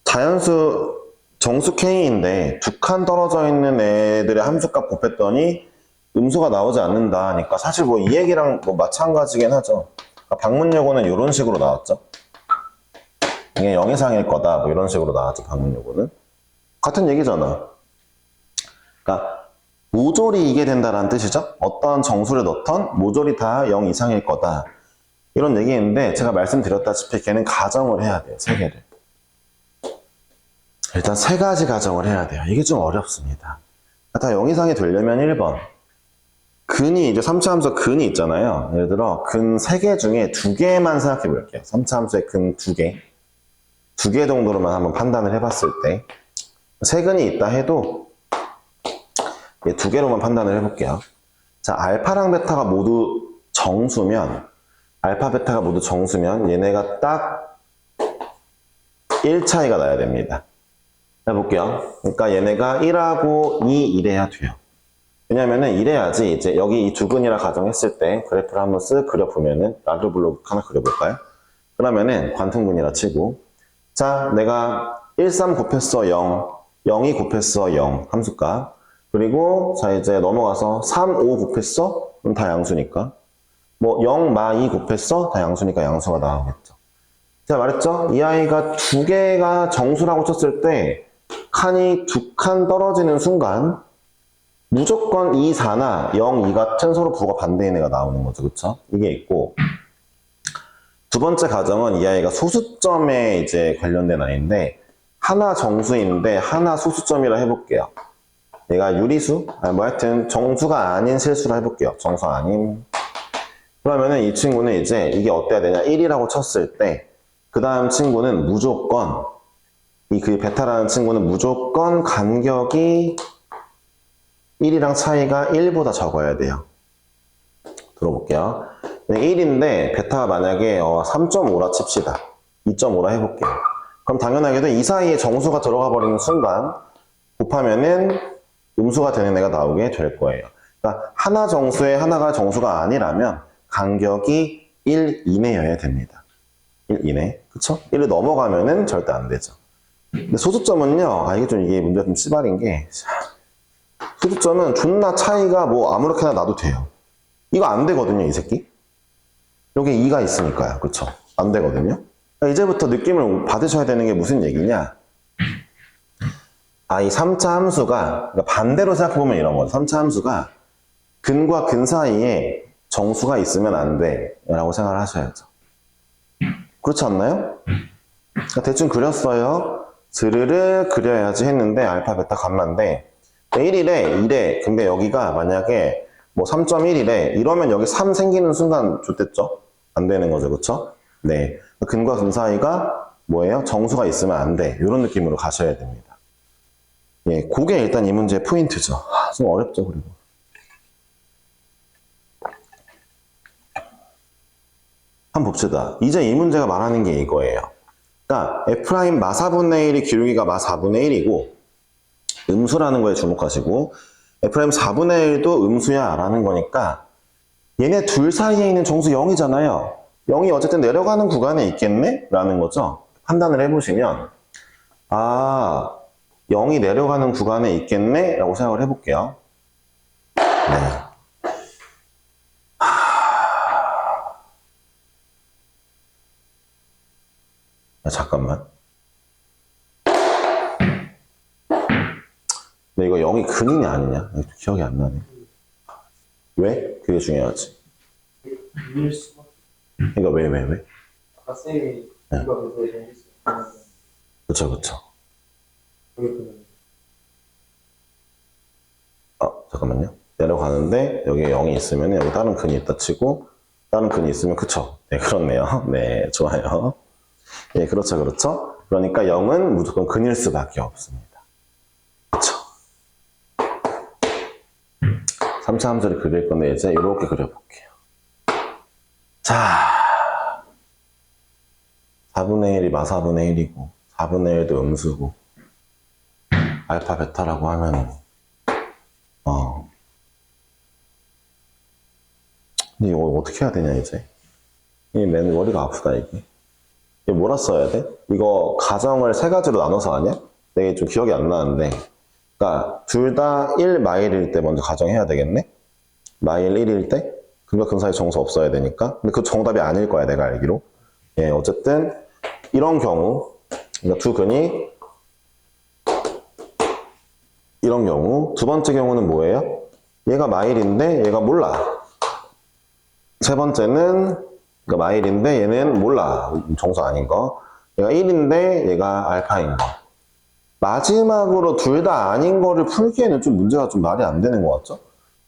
자연수 정수 K인데 2칸 떨어져 있는 애들의 함수값 곱했더니 음수가 나오지 않는다 하니까, 사실 뭐 이 얘기랑 뭐 마찬가지긴 하죠. 그러니까 방문요구는 이런 식으로 나왔죠. 이게 0 이상일 거다 뭐 이런 식으로 나왔죠. 방문요구는 같은 얘기잖아. 그러니까 모조리 이게 된다라는 뜻이죠. 어떤 정수를 넣던 모조리 다 0 이상일 거다 이런 얘기인데, 제가 말씀드렸다시피 걔는 가정을 해야 돼요. 3개를. 일단 3가지 가정을 해야 돼요. 이게 좀 어렵습니다. 다 0 이상이 되려면 1번, 근이 이제 3차 함수 근이 있잖아요. 예를 들어 근 3개 중에 2개만 생각해 볼게요. 3차 함수의 근 2개 2개 정도로만 한번 판단을 해봤을 때, 세근이 있다 해도 2개로만 판단을 해볼게요. 자, 알파랑 베타가 모두 정수면, 알파 베타가 모두 정수면 얘네가 딱 1 차이가 나야 됩니다. 해볼게요. 그러니까 얘네가 1하고 2 이래야 돼요. 왜냐면은 이래야지 이제 여기 이 두 근이라 가정했을 때 그래프를 한번 쓱 그려보면은, 나도 블록 하나 그려볼까요? 그러면은 관통근이라 치고, 자, 내가 1, 3 곱했어 0, 0이 곱했어 0 함수값, 그리고 자 이제 넘어가서 3, 5 곱했어? 그럼 다 양수니까, 뭐 0, 마 2 곱했어? 다 양수니까 양수가 나오겠죠. 제가 말했죠? 이 아이가 2개가 정수라고 쳤을 때 칸이 2칸 떨어지는 순간 무조건 2, 4나 0, 2 같은 서로 부호가 반대인 애가 나오는 거죠. 그쵸? 이게 있고, 두 번째 가정은 이 아이가 소수점에 이제 관련된 아이인데, 하나 정수인데 하나 소수점이라 해볼게요. 얘가 유리수? 뭐 하여튼 정수가 아닌 실수라 해볼게요. 정수 아닌. 그러면은 이 친구는 이제 이게 어때야 되냐? 1이라고 쳤을 때, 그 다음 친구는 무조건, 그 베타라는 친구는 무조건 간격이 1이랑 차이가 1보다 적어야 돼요. 들어볼게요. 1인데 베타가 만약에 3.5라 칩시다. 2.5라 해볼게요. 그럼 당연하게도 이 사이에 정수가 들어가 버리는 순간 곱하면은 음수가 되는 애가 나오게 될 거예요. 그러니까 하나 정수에 하나가 정수가 아니라면 간격이 1 이내여야 됩니다. 1 이내. 그쵸? 1을 넘어가면은 절대 안 되죠. 근데 소수점은요, 이게 좀, 이게 문제가 좀 씨발인 게, 소수점은 존나 차이가 뭐 아무렇게나 놔도 돼요. 이거 안 되거든요, 이 새끼. 여기 2가 있으니까요. 그쵸? 안 되거든요. 그러니까 이제부터 느낌을 받으셔야 되는 게 무슨 얘기냐? 이 3차 함수가, 그러니까 반대로 생각해보면 이런 거죠. 3차 함수가 근과 근 사이에 정수가 있으면 안 돼. 라고 생각을 하셔야죠. 그렇지 않나요? 그러니까 대충 그렸어요. 스르르 그려야지 했는데 알파, 베타, 감마인데 1이래, 2래. 근데 여기가 만약에 뭐 3.1이래. 이러면 여기 3 생기는 순간 좋댔죠? 안 되는 거죠. 그쵸? 네. 근과 근 사이가 뭐예요? 정수가 있으면 안 돼. 이런 느낌으로 가셔야 됩니다. 예, 그게 일단 이 문제의 포인트죠. 좀 어렵죠, 그리고. 한번 봅시다. 이제 이 문제가 말하는 게 이거예요. 그러니까 F' 마 4분의 1이 기울기가 마 4분의 1이고 음수라는 거에 주목하시고 F' 4분의 1도 음수야 라는 거니까 얘네 둘 사이에 있는 정수 0이잖아요. 0이 어쨌든 내려가는 구간에 있겠네? 라는 거죠. 판단을 해보시면 0이 내려가는 구간에 있겠네? 라고 생각을 해볼게요. 네. 잠깐만. 근데 이거 0이 근이냐 아니냐? 기억이 안 나네. 왜? 그게 중요하지. 밀 수가. 그러니까 왜? 아까 쌤이 네. 이거 그래서 연결 수 그쵸. 있는. 잠깐만요. 내려가는데 여기에 0이 있으면 여기 다른 근이 있다 치고 다른 근이 있으면 그쵸? 네, 그렇네요. 네, 좋아요. 예, 그렇죠. 그러니까 0은 무조건 근일 수밖에 없습니다. 그쵸? 3차 함수를 그릴 건데 이제 이렇게 그려볼게요. 자, 4분의 1이 마 4분의 1이고 4분의 1도 음수고 알파, 베타라고 하면 근데 이거 어떻게 해야 되냐 이제. 이 맨 머리가 아프다 이게. 이게 뭐라 써야 돼? 이거 가정을 세 가지로 나눠서 아냐? 내가 좀 기억이 안 나는데 그러니까 둘 다 1마일일 때 먼저 가정해야 되겠네? 마일 1일 때? 근과 근 사이 정수 없어야 되니까. 근데 그 정답이 아닐 거야 내가 알기로. 예, 어쨌든 이런 경우 그러니까 두 근이 이런 경우 두 번째 경우는 뭐예요? 얘가 마일인데 얘가 몰라. 세 번째는 그러니까 마일인데 얘는 몰라. 정수 아닌 거. 얘가 1인데 얘가 알파인 거. 마지막으로 둘 다 아닌 거를 풀기에는 좀 문제가 좀 말이 안 되는 것 같죠?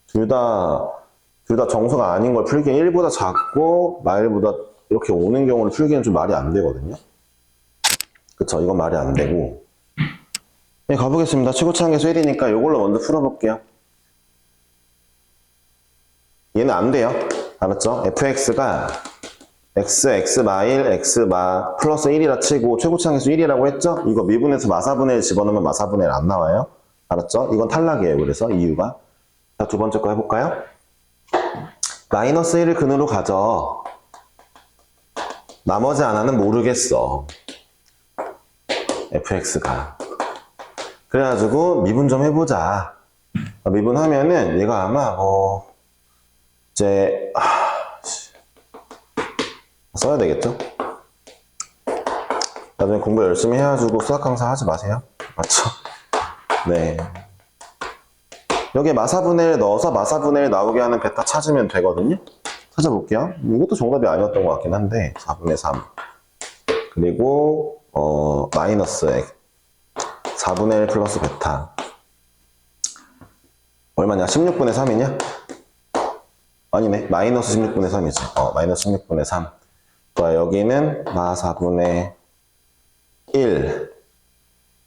둘 다 정수가 아닌 걸 풀기에 1보다 작고 마일보다 이렇게 오는 경우를 풀기에는 좀 말이 안 되거든요. 그쵸? 이건 말이 안 되고. 네, 가보겠습니다. 최고차항계수 1이니까 이걸로 먼저 풀어볼게요. 얘는 안 돼요. 알았죠? fx가 x 마일, x 플러스 1이라 치고 최고차항계수 1이라고 했죠? 이거 미분해서 마 4분의 1 집어넣으면 마 4분의 1 안 나와요. 알았죠? 이건 탈락이에요. 그래서 이유가. 자, 두 번째 거 해볼까요? 마이너스 1을 근으로 가져. 나머지 하나는 모르겠어. fx가. 그래가지고 미분 좀 해보자. 미분하면은 얘가 아마 이제 써야 되겠죠? 나중에 공부 열심히 해가지고 수학 강사 하지 마세요. 맞죠? 네. 여기에 마 4분의 1 넣어서 마 4분의 1 나오게 하는 베타 찾으면 되거든요? 찾아볼게요. 이것도 정답이 아니었던 것 같긴 한데 4분의 3 그리고 마이너스 x 4분의 1 플러스 베타 얼마냐? 16분의 3이냐? 아니네. 마이너스 16분의 3이지. 마이너스 16분의 3. 좋아, 여기는 마 4분의 1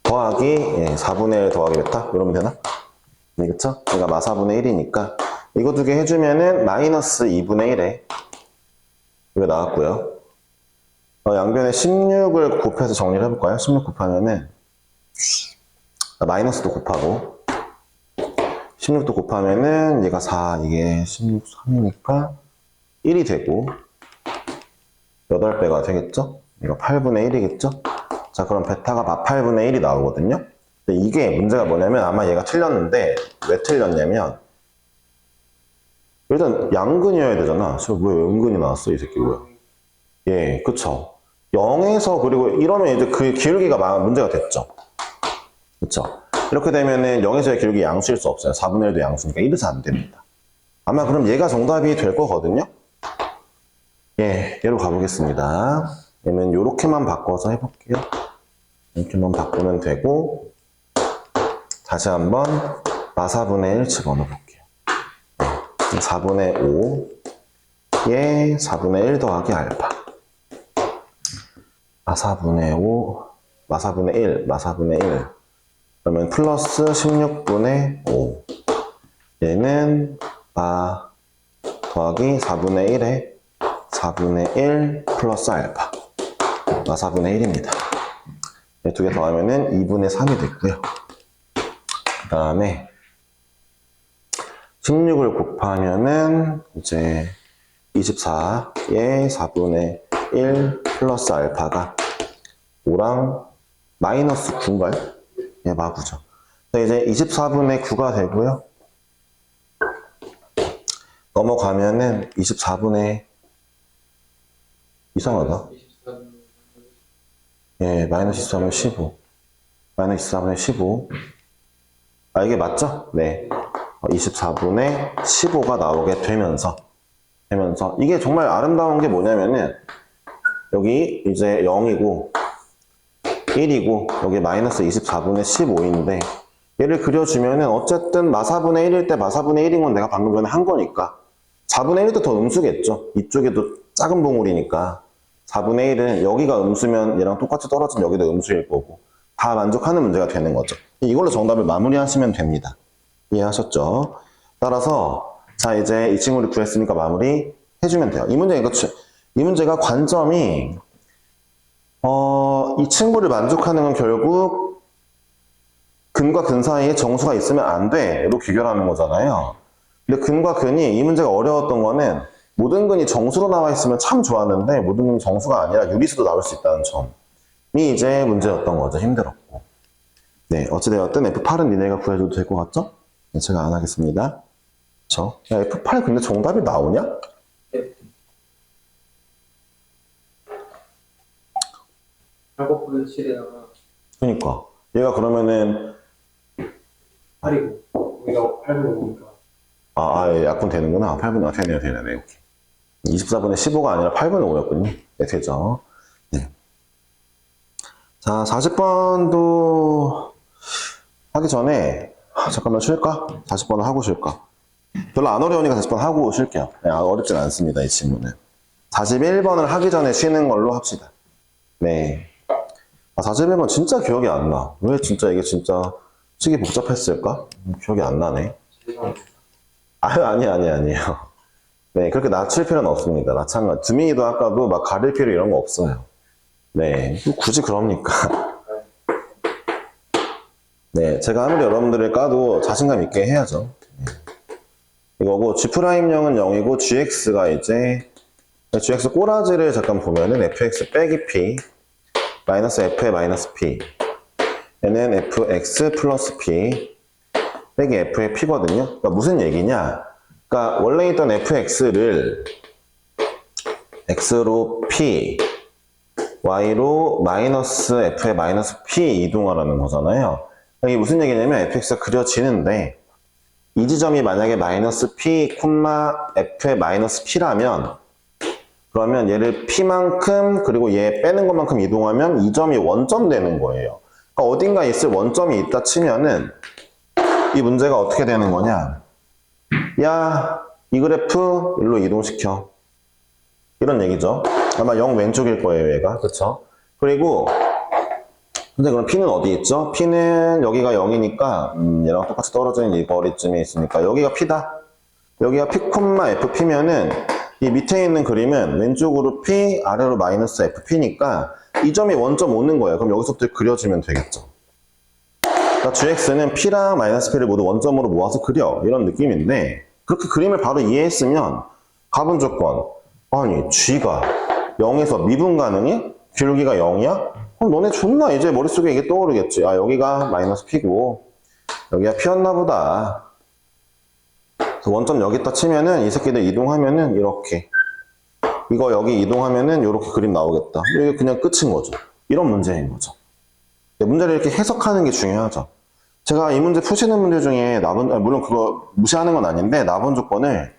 더하기 4분의 1 더하기 베타? 이러면 되나? 네, 그쵸? 얘가 마 4분의 1이니까 이거 두 개 해주면은 마이너스 2분의 1에 이거 나왔고요. 양변에 16을 곱해서 정리를 해볼까요? 16 곱하면은 마이너스도 곱하고 16도 곱하면은 얘가 4, 이게 16, 3이니까 1이 되고 8배가 되겠죠? 이거 8분의 1이겠죠? 자, 그럼 베타가 마 8분의 1이 나오거든요. 근데 이게 문제가 뭐냐면 아마 얘가 틀렸는데 왜 틀렸냐면 일단 양근이어야 되잖아. 저 왜 은근이 나왔어? 이 새끼 뭐야? 예, 그쵸. 0에서 그리고 이러면 이제 그 기울기가 문제가 됐죠. 그쵸. 이렇게 되면은 0에서의 기울기 양수일 수 없어요. 4분의 1도 양수니까 이래서 안 됩니다. 아마 그럼 얘가 정답이 될 거거든요. 예, 얘로 가보겠습니다. 얘는 요렇게만 바꿔서 해볼게요. 이렇게만 바꾸면 되고 다시 한번 마사분의 1 집어넣어볼게요. 4분의 5에 4분의 1 더하기 알파. 마사분의 5, 마사분의 1, 마사분의 1. 그러면 플러스 16분의 5. 얘는 마 더하기 4분의 1에 4분의 1 플러스 알파. 마사분의 1입니다. 두 개 더하면은 2분의 3이 됐고요. 그 다음에 16을 곱하면은 이제 24에 4분의 1 플러스 알파가 5랑 마이너스 9인가요? 예, 마구죠. 이제 24분의 9가 되고요. 넘어가면은 24분의 이상하다. 예, 마이너스 24분의 15. 마이너스 24분의 15. 아, 이게 맞죠? 네. 24분의 15가 나오게 되면서 이게 정말 아름다운 게 뭐냐면은 여기 이제 0이고 1이고 여기 마이너스 24분의 15인데 얘를 그려주면은 어쨌든 마사분의 1일 때 마사분의 1인 건 내가 방금 전에 한 거니까 4분의 1도 더 음수겠죠. 이쪽에도 작은 봉우리니까 4분의 1은 여기가 음수면 얘랑 똑같이 떨어진 여기도 음수일 거고 다 만족하는 문제가 되는 거죠. 이걸로 정답을 마무리하시면 됩니다. 이해하셨죠? 따라서 자 이제 이 친구를 구했으니까 마무리 해주면 돼요. 이 문제가 관점이 이 친구를 만족하는 건 결국 근과 근 사이에 정수가 있으면 안 돼로 귀결하는 거잖아요. 근데 근과 근이 이 문제가 어려웠던 거는 모든 근이 정수로 나와 있으면 참 좋았는데 모든 근이 정수가 아니라 유리수도 나올 수 있다는 점이 이제 문제였던 거죠. 힘들었고. 네, 어찌되었든 F8은 니네가 구해줘도 될 것 같죠? 네, 제가 안 하겠습니다. 그쵸? 야, F8 근데 정답이 나오냐? 네. 8곱하기 7에다가 그니까. 얘가 그러면은 8이고 여기가 8분의 5니까 예, 약분 되는구나. 8분의 5 되네요. 네, 오케이. 24분의 15가 아니라 8분의 5였군요. 네, 되죠. 네. 자, 40번도 하기 전에 잠깐만 쉴까? 40번을 하고 쉴까? 별로 안 어려우니까 40번 하고 쉴게요. 네, 어렵진 않습니다. 이 친구는. 41번을 하기 전에 쉬는 걸로 합시다. 네. 41번 진짜 기억이 안 나. 왜 진짜 이게 진짜 치기 복잡했을까? 기억이 안 나네. 아니에요. 네, 그렇게 낮출 필요는 없습니다. 마찬가지. 두민이도 아까도 막 가릴 필요 이런 거 없어요. 네, 굳이 그럽니까? 네, 제가 아무리 여러분들을 까도 자신감 있게 해야죠. 네. 이거고, G'형은 0이고, GX가 이제, GX 꼬라지를 잠깐 보면은 fx 빼기 p, 마이너스 f의 마이너스 p, 얘는 fx 플러스 p, 빼기 f의 p거든요. 그러니까 무슨 얘기냐? 그러니까 원래 있던 fx를 x로 p, y로 마이너스 f의 마이너스 p 이동하라는 거잖아요. 이게 무슨 얘기냐면 fx가 그려지는데 이 지점이 만약에 마이너스 p, f의 마이너스 p라면 그러면 얘를 p만큼 그리고 얘 빼는 것만큼 이동하면 이 점이 원점 되는 거예요. 그러니까 어딘가 있을 원점이 있다 치면은 이 문제가 어떻게 되는 거냐? 야, 이 그래프 일로 이동시켜. 이런 얘기죠. 아마 0 왼쪽일 거예요, 얘가. 그쵸? 그리고 근데 그럼 P는 어디 있죠? P는 여기가 0이니까 얘랑 똑같이 떨어지는 이 거리쯤에 있으니까 여기가 P다. 여기가 P, FP면은 이 밑에 있는 그림은 왼쪽으로 P, 아래로 마이너스 FP니까 이 점이 원점 오는 거예요. 그럼 여기서부터 그려주면 되겠죠. 그러니까 GX는 P랑 마이너스 P를 모두 원점으로 모아서 그려. 이런 느낌인데 그렇게 그림을 바로 이해했으면 가분 조건. 아니, G가 0에서 미분 가능해? 기울기가 0이야? 그럼 너네 존나 이제 머릿속에 이게 떠오르겠지. 아, 여기가 마이너스 P고, 여기가 P였나 보다. 그래서 원점 여기다 치면은 이 새끼들 이동하면은 이렇게. 이거 여기 이동하면은 이렇게 그림 나오겠다. 이게 그냥 끝인 거죠. 이런 문제인 거죠. 문제를 이렇게 해석하는 게 중요하죠. 제가 이 문제 푸시는 분들 중에 물론 그거 무시하는 건 아닌데, 나번 조건을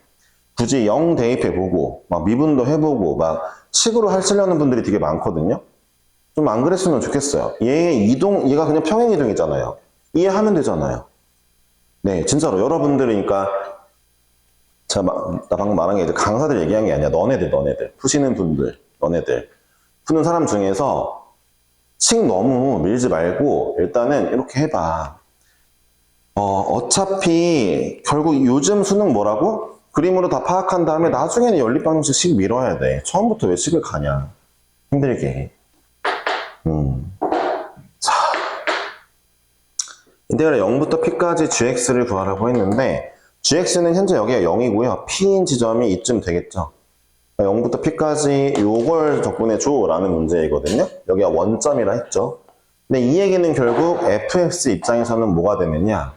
굳이 0 대입해보고, 막 미분도 해보고, 막 식으로 하시려는 분들이 되게 많거든요. 좀 안 그랬으면 좋겠어요. 얘가 그냥 평행이동이잖아요. 이해하면 되잖아요. 네, 진짜로. 여러분들이니까, 나 방금 말한 게 이제 강사들 얘기한 게 아니야. 너네들. 푸시는 분들, 너네들. 푸는 사람 중에서 식 너무 밀지 말고, 일단은 이렇게 해봐. 어차피, 결국 요즘 수능 뭐라고? 그림으로 다 파악한 다음에 나중에는 연립방정식 식 밀어야 돼. 처음부터 왜 식을 가냐. 힘들게. 자. 인테그랄 0부터 p까지 gx를 구하라고 했는데, gx는 현재 여기가 0이고요. p인 지점이 이쯤 되겠죠. 0부터 p까지 요걸 적분해줘 라는 문제이거든요. 여기가 원점이라 했죠. 근데 이 얘기는 결국 fx 입장에서는 뭐가 되느냐.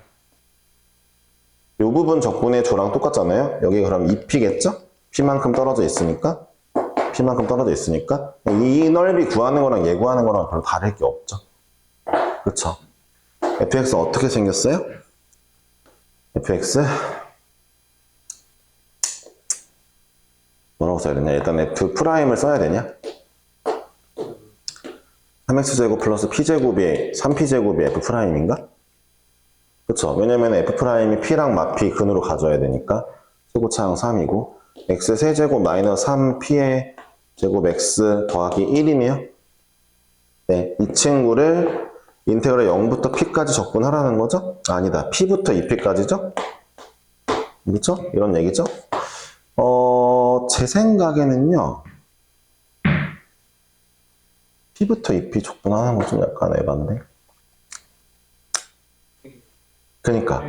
요 부분 적분해줘랑 똑같잖아요. 여기 그럼 2p겠죠? p만큼 떨어져 있으니까. 이 넓이 구하는 거랑 얘 구하는 거랑 별로 다를 게 없죠. 그쵸? fx 어떻게 생겼어요? fx 뭐라고 써야 되냐? 일단 f'을 써야 되냐? 3x제곱 플러스 p제곱이 3p제곱이 f'인가? 그쵸? 왜냐면 f'이 p랑 마피 근으로 가져야 되니까 최고차항 3이고 x 세제곱 마이너스 3p의 제곱 x 더하기 1이네요. 네, 이 친구를 인테그랄 0부터 p까지 적분하라는 거죠? 아니다. p부터 2p까지죠? 그렇죠? 이런 얘기죠? 제 생각에는요. p부터 2p 적분하는 건 좀 약간 에반데. 그니까.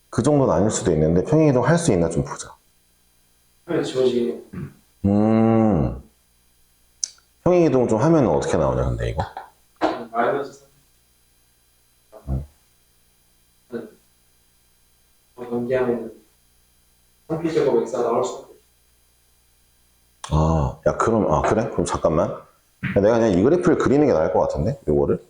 그 정도는 아닐 수도 있는데 평행이동 할 수 있나 좀 보자. 하면 지워지게. 평행이동 좀 하면 어떻게 나오냐 근데 이거? 마이너스 3. 연기하면 3p제곱 x가 나올 수밖에 없어. 그래? 그럼 잠깐만. 내가 그냥 이 그래프를 그리는 게 나을 것 같은데? 요거를?